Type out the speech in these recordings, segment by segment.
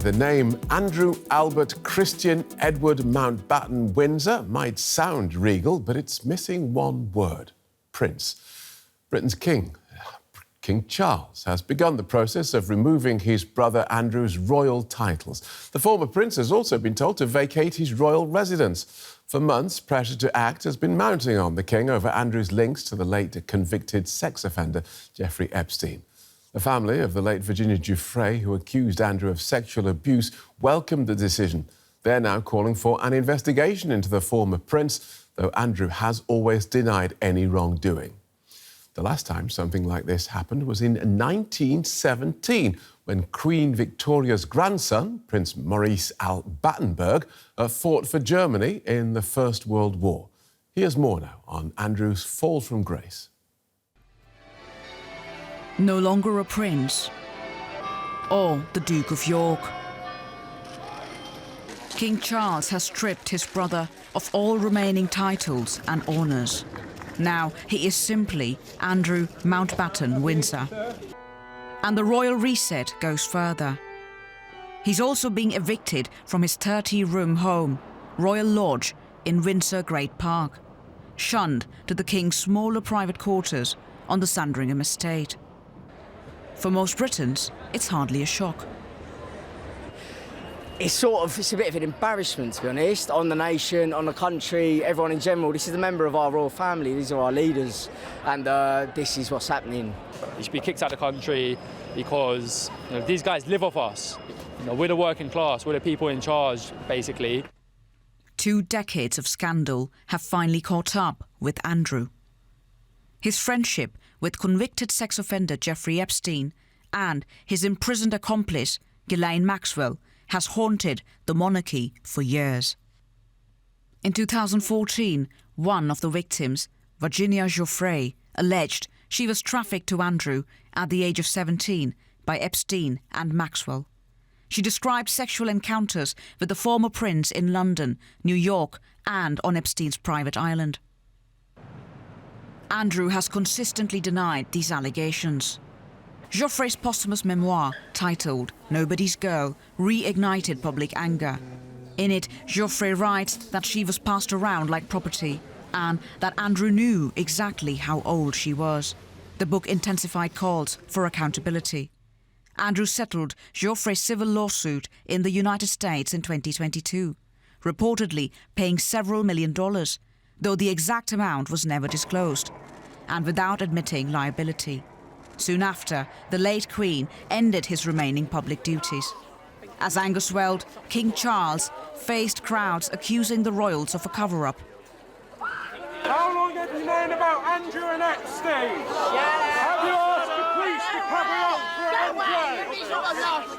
The name Andrew Albert Christian Edward Mountbatten Windsor might sound regal, but it's missing one word: Prince. Britain's King Charles, has begun the process of removing his brother Andrew's royal titles. The former prince has also been told to vacate his royal residence. For months, pressure to act has been mounting on the king over Andrew's links to the late convicted sex offender Jeffrey Epstein. The family of the late Virginia Giuffre, who accused Andrew of sexual abuse, welcomed the decision. They're now calling for an investigation into the former prince, though Andrew has always denied any wrongdoing. The last time something like this happened was in 1917, when Queen Victoria's grandson, Prince Maurice of Battenberg, fought for Germany in the First World War. Here's more now on Andrew's fall from grace. No longer a prince, or the Duke of York. King Charles has stripped his brother of all remaining titles and honours. Now he is simply Andrew Mountbatten Windsor. And the royal reset goes further. He's also being evicted from his 30-room home, Royal Lodge in Windsor Great Park, shunned to the king's smaller private quarters on the Sandringham estate. For most Britons, it's hardly a shock. It's a bit of an embarrassment, to be honest, on the nation, on the country, everyone in general. This is a member of our royal family, these are our leaders, and this is what's happening. He should be kicked out of the country because these guys live off us. We're the working class, we're the people in charge, basically. 2 decades of scandal have finally caught up with Andrew. His friendship with convicted sex offender Jeffrey Epstein and his imprisoned accomplice, Ghislaine Maxwell, has haunted the monarchy for years. In 2014, one of the victims, Virginia Giuffre, alleged she was trafficked to Andrew at the age of 17 by Epstein and Maxwell. She described sexual encounters with the former prince in London, New York, and on Epstein's private island. Andrew has consistently denied these allegations. Giuffre's posthumous memoir, titled Nobody's Girl, reignited public anger. In it, Giuffre writes that she was passed around like property and that Andrew knew exactly how old she was. The book intensified calls for accountability. Andrew settled Giuffre's civil lawsuit in the United States in 2022, reportedly paying several $1 million, though the exact amount was never disclosed, and without admitting liability. Soon after, the late Queen ended his remaining public duties. As anger swelled, King Charles faced crowds accusing the royals of a cover-up. How long have you known about Andrew and Epstein? Have you asked the police to cover up for Andrew?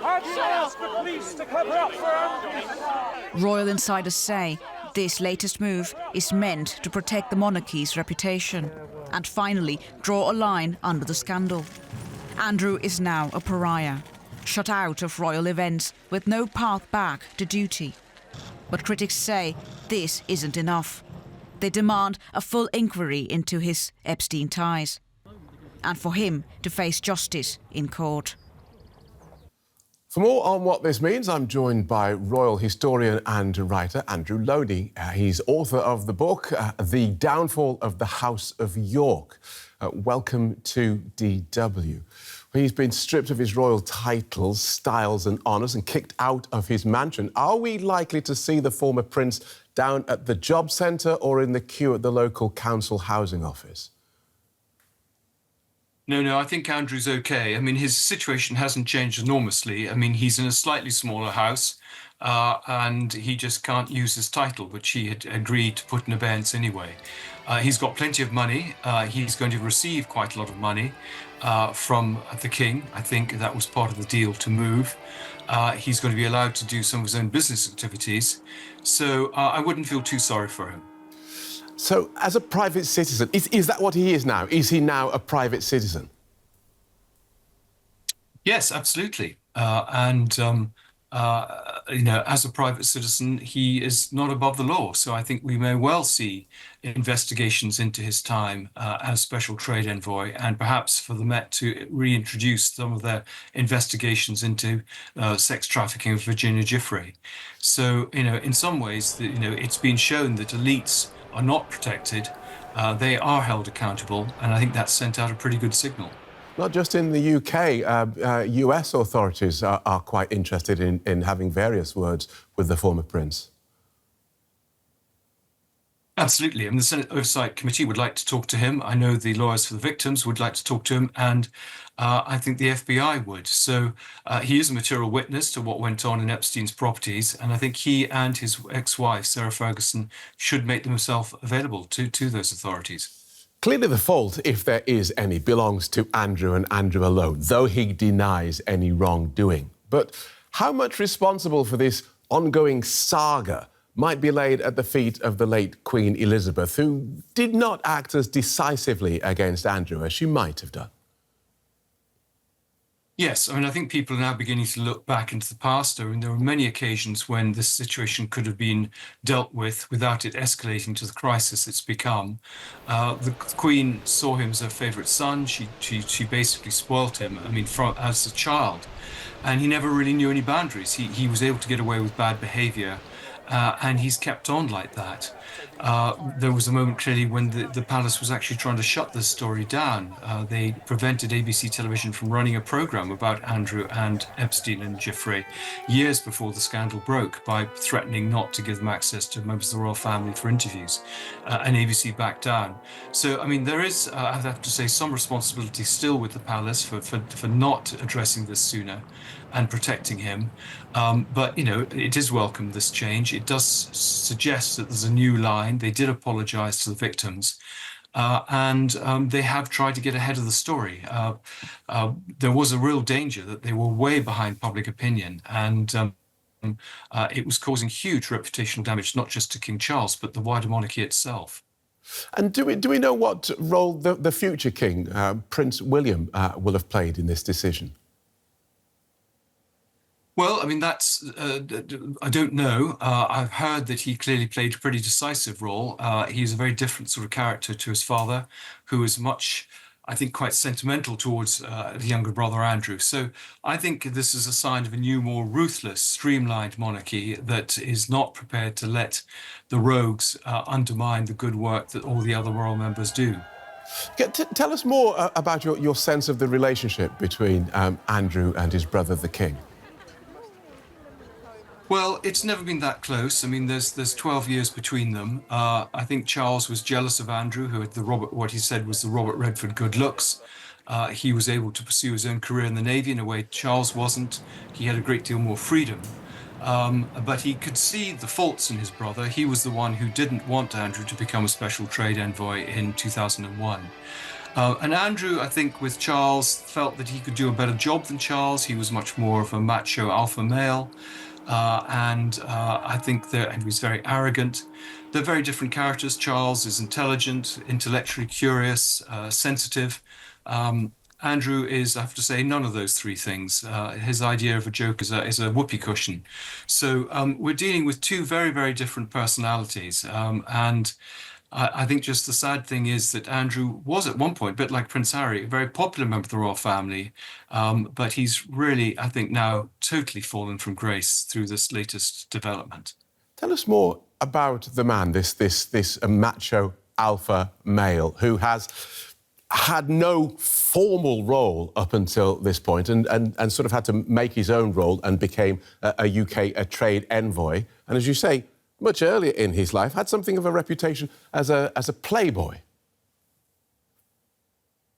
Have you asked the police to cover up for Andrew? Royal insiders say this latest move is meant to protect the monarchy's reputation and finally draw a line under the scandal. Andrew is now a pariah, shut out of royal events with no path back to duty. But critics say this isn't enough. They demand a full inquiry into his Epstein ties and for him to face justice in court. For more on what this means, I'm joined by royal historian and writer Andrew Lownie. He's author of the book, The Downfall of the House of York. Welcome to DW. He's been stripped of his royal titles, styles and honours and kicked out of his mansion. Are we likely to see the former prince down at the job centre or in the queue at the local council housing office? No, I think Andrew's okay. I mean, his situation hasn't changed enormously. I mean, he's in a slightly smaller house and he just can't use his title, which he had agreed to put in abeyance anyway. He's got plenty of money. He's going to receive quite a lot of money from the king. I think that was part of the deal to move. He's going to be allowed to do some of his own business activities. So I wouldn't feel too sorry for him. So, as a private citizen, is that what he is now? Is he now a private citizen? Yes, absolutely. as a private citizen, he is not above the law. So I think we may well see investigations into his time as special trade envoy, and perhaps for the Met to reintroduce some of their investigations into sex trafficking of Virginia Giuffre. So, in some ways, it's been shown that elites are not protected. They are held accountable, and I think that's sent out a pretty good signal. Not just in the UK, US authorities are quite interested in having various words with the former prince. Absolutely. I mean, the Senate Oversight Committee would like to talk to him. I know the lawyers for the victims would like to talk to him, and I think the FBI would. So he is a material witness to what went on in Epstein's properties, and I think he and his ex-wife, Sarah Ferguson, should make themselves available to those authorities. Clearly the fault, if there is any, belongs to Andrew and Andrew alone, though he denies any wrongdoing. But how much responsible for this ongoing saga might be laid at the feet of the late Queen Elizabeth, who did not act as decisively against Andrew as she might have done? Yes, I mean, I think people are now beginning to look back into the past. I mean, there were many occasions when this situation could have been dealt with without it escalating to the crisis it's become. The Queen saw him as her favourite son. She basically spoilt him, I mean, as a child. And he never really knew any boundaries. He was able to get away with bad behaviour, and he's kept on like that. There was a moment clearly when the palace was actually trying to shut this story down. They prevented ABC television from running a program about Andrew and Epstein and Giuffre years before the scandal broke by threatening not to give them access to members of the royal family for interviews, and ABC backed down. So, I mean, there is, I have to say, some responsibility still with the palace for not addressing this sooner and protecting him. But, it is welcome, this change. It does suggest that there's a new line. They did apologise to the victims. And they have tried to get ahead of the story. There was a real danger that they were way behind public opinion, and it was causing huge reputational damage, not just to King Charles, but the wider monarchy itself. And do we know what role the future king, Prince William, will have played in this decision? Well, I mean, that's, I don't know. I've heard that he clearly played a pretty decisive role. He's a very different sort of character to his father, who is much, I think, quite sentimental towards the younger brother, Andrew. So I think this is a sign of a new, more ruthless, streamlined monarchy that is not prepared to let the rogues undermine the good work that all the other royal members do. Tell us more about your sense of the relationship between Andrew and his brother, the king. Well, it's never been that close. I mean, there's 12 years between them. I think Charles was jealous of Andrew, who had what he said was the Robert Redford good looks. He was able to pursue his own career in the Navy in a way Charles wasn't. He had a great deal more freedom. But he could see the faults in his brother. He was the one who didn't want Andrew to become a special trade envoy in 2001. And Andrew, I think, with Charles, felt that he could do a better job than Charles. He was much more of a macho alpha male. I think that he was very arrogant. They're very different characters. Charles is intelligent, intellectually curious, sensitive. Andrew is, I have to say, none of those three things. His idea of a joke is a whoopee cushion. So we're dealing with two very, very different personalities. And I think just the sad thing is that Andrew was at one point, a bit like Prince Harry, a very popular member of the royal family, but he's really, I think, now totally fallen from grace through this latest development. Tell us more about the man, this macho alpha male who has had no formal role up until this point and sort of had to make his own role and became a trade envoy. And as you say, much earlier in his life, had something of a reputation as a playboy.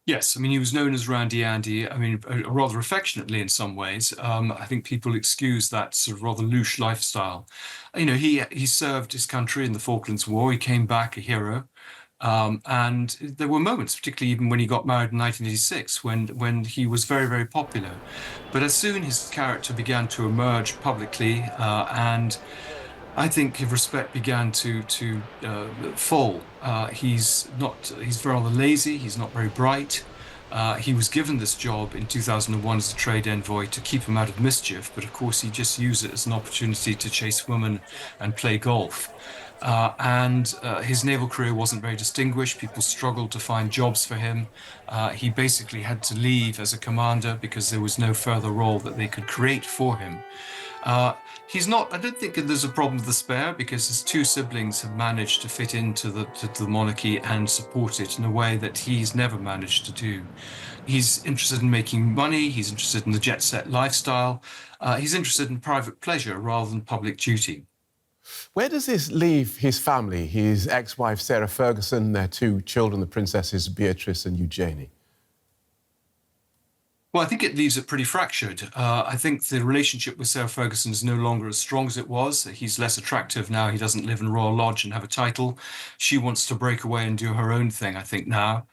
Yes, I mean, he was known as Randy Andy, I mean, rather affectionately in some ways. I think people excuse that sort of rather louche lifestyle. He served his country in the Falklands War. He came back a hero. And there were moments, particularly even when he got married in 1986, when he was very, very popular. But as soon his character began to emerge publicly and I think his respect began to fall. He's rather lazy. He's not very bright. He was given this job in 2001 as a trade envoy to keep him out of mischief, but of course he just used it as an opportunity to chase women and play golf. His naval career wasn't very distinguished. People struggled to find jobs for him. He basically had to leave as a commander because there was no further role that they could create for him. I don't think there's a problem with the spare, because his two siblings have managed to fit into the monarchy and support it in a way that he's never managed to do. He's interested in making money. He's interested in the jet set lifestyle. He's interested in private pleasure rather than public duty. Where does this leave his family, his ex-wife Sarah Ferguson, their two children, the princesses Beatrice and Eugenie? Well, I think it leaves it pretty fractured. I think the relationship with Sarah Ferguson is no longer as strong as it was. He's less attractive now. He doesn't live in Royal Lodge and have a title. She wants to break away and do her own thing, I think, now.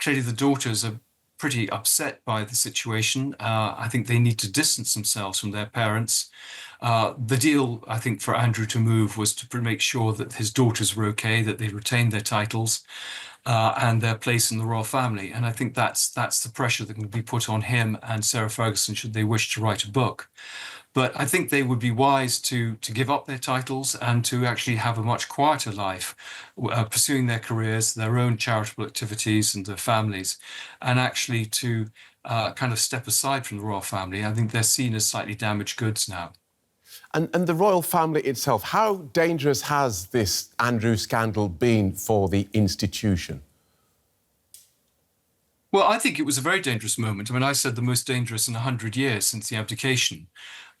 Clearly, the daughters are pretty upset by the situation. I think they need to distance themselves from their parents. The deal, I think, for Andrew to move was to make sure that his daughters were okay, that they retained their titles and their place in the royal family. And I think that's the pressure that can be put on him and Sarah Ferguson should they wish to write a book. But I think they would be wise to give up their titles and to actually have a much quieter life, pursuing their careers, their own charitable activities and their families, and actually to kind of step aside from the royal family. I think they're seen as slightly damaged goods now. And the royal family itself, how dangerous has this Andrew scandal been for the institution? Well, I think it was a very dangerous moment. I mean, I said the most dangerous in 100 years since the abdication.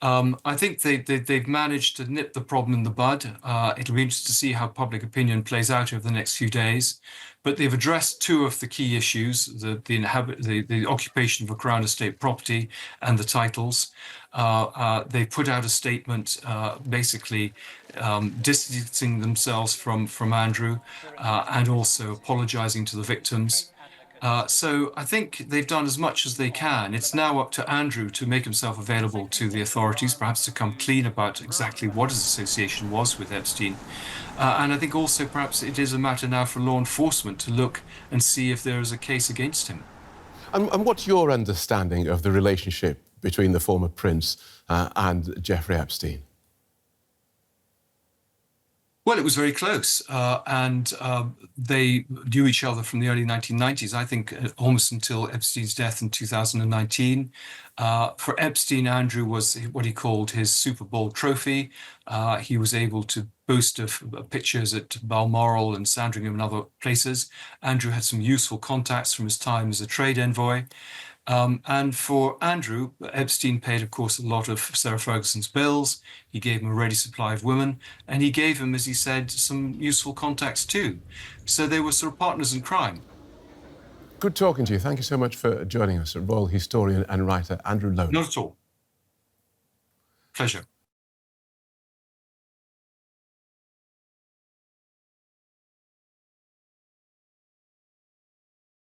I think they've managed to nip the problem in the bud. It'll be interesting to see how public opinion plays out over the next few days. But they've addressed two of the key issues, the occupation of a Crown estate property and the titles. They put out a statement basically distancing themselves from Andrew and also apologising to the victims. So I think they've done as much as they can. It's now up to Andrew to make himself available to the authorities, perhaps to come clean about exactly what his association was with Epstein. And I think also perhaps it is a matter now for law enforcement to look and see if there is a case against him. And what's your understanding of the relationship between the former prince and Jeffrey Epstein? Well, it was very close, and they knew each other from the early 1990s, I think almost until Epstein's death in 2019. For Epstein, Andrew was what he called his Super Bowl trophy. He was able to boast of pictures at Balmoral and Sandringham and other places. Andrew had some useful contacts from his time as a trade envoy. And for Andrew, Epstein paid, of course, a lot of Sarah Ferguson's bills. He gave him a ready supply of women, and he gave him, as he said, some useful contacts too. So they were sort of partners in crime. Good talking to you. Thank you so much for joining us, royal historian and writer Andrew Lownie. Not at all. Pleasure.